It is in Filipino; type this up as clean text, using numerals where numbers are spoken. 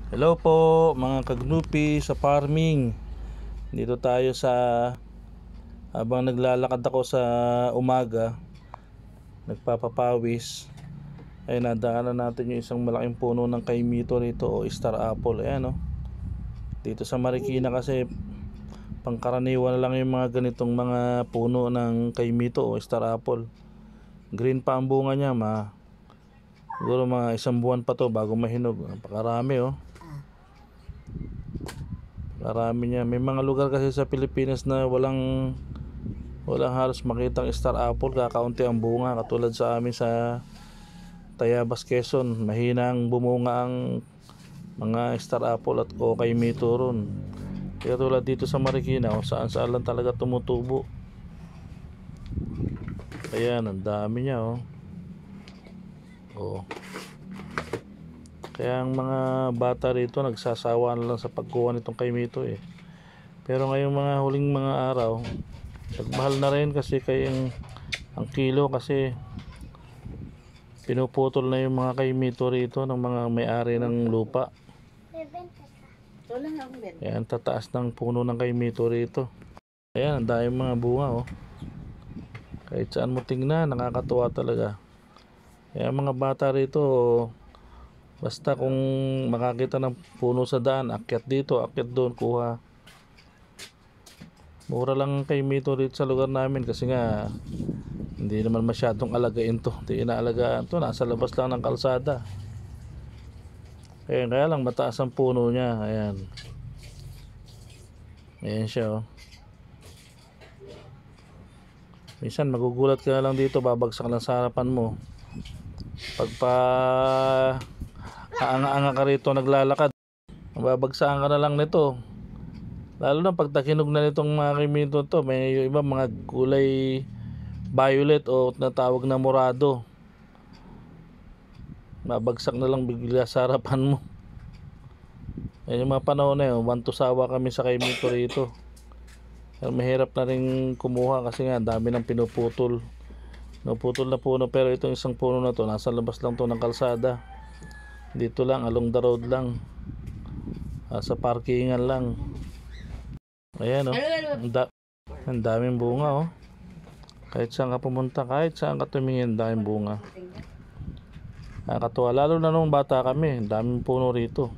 Hello po mga kagnupi sa farming. Dito tayo sa habang naglalakad ako sa umaga, nagpapapawis, ay nadaanan natin yung isang malaking puno ng kaimito rito o star apple. Ayan, dito sa Marikina kasi pangkaraniwan lang yung mga ganitong mga puno ng kaimito o star apple. Green pa ang bunga niya, siguro mga isang buwan pa to bago mahinog. Napakarami. Marami niya. May mga lugar kasi sa Pilipinas na walang halos makitang star apple, kakaunti ang bunga, katulad sa amin sa Tayabas, Quezon. Mahinang bumunga ang mga star apple at okay mito ron. Kaya tulad dito sa Marikina, saan saan lang talaga tumutubo. Ayan, ang dami niya. Kaya ang mga bata rito nagsasawa na lang sa pagkuha nitong kaimito Pero ngayong mga huling mga araw, nagmahal na rin kasi ang kilo, kasi pinuputol na yung mga kaimito rito ng mga may-ari ng lupa. Ayan, tataas ng puno ng kaimito rito. Ayan, ang dami mga bunga Kahit saan mo tingnan, nakakatuwa talaga. Kaya mga bata rito, basta kung makakita ng puno sa daan, akyat dito, akyat doon, kuha. Mura lang kay mito dito sa lugar namin kasi nga hindi naman masyadong alagain to. Hindi inaalagaan to, nasa labas lang ng kalsada. Kaya lang mataas ang puno niya. Ayan siya Minsan magugulat ka lang dito, babagsak lang sa harapan mo. Pagpa aanga-anga ka rito naglalakad, mababagsakan ka na lang nito. Lalo na pag takinog na nitong mga kaimito to, may iba mga kulay violet o natawag na morado. Mabagsak na lang bigla sa harapan mo. Yung mga panahon na yun, wantusawa kami sa kaimito rito. Pero mahirap na rin kumuha kasi nga dami ng pinuputol. Naputol na puno, pero itong isang puno na to, nasa labas lang to ng kalsada. Dito lang, along the road lang. Sa parkingan lang. Ayan ang daming bunga Kahit saan ka pumunta, kahit saan ka tumingin, daming bunga. Nakakatuwa, lalo na nung bata kami, daming puno rito.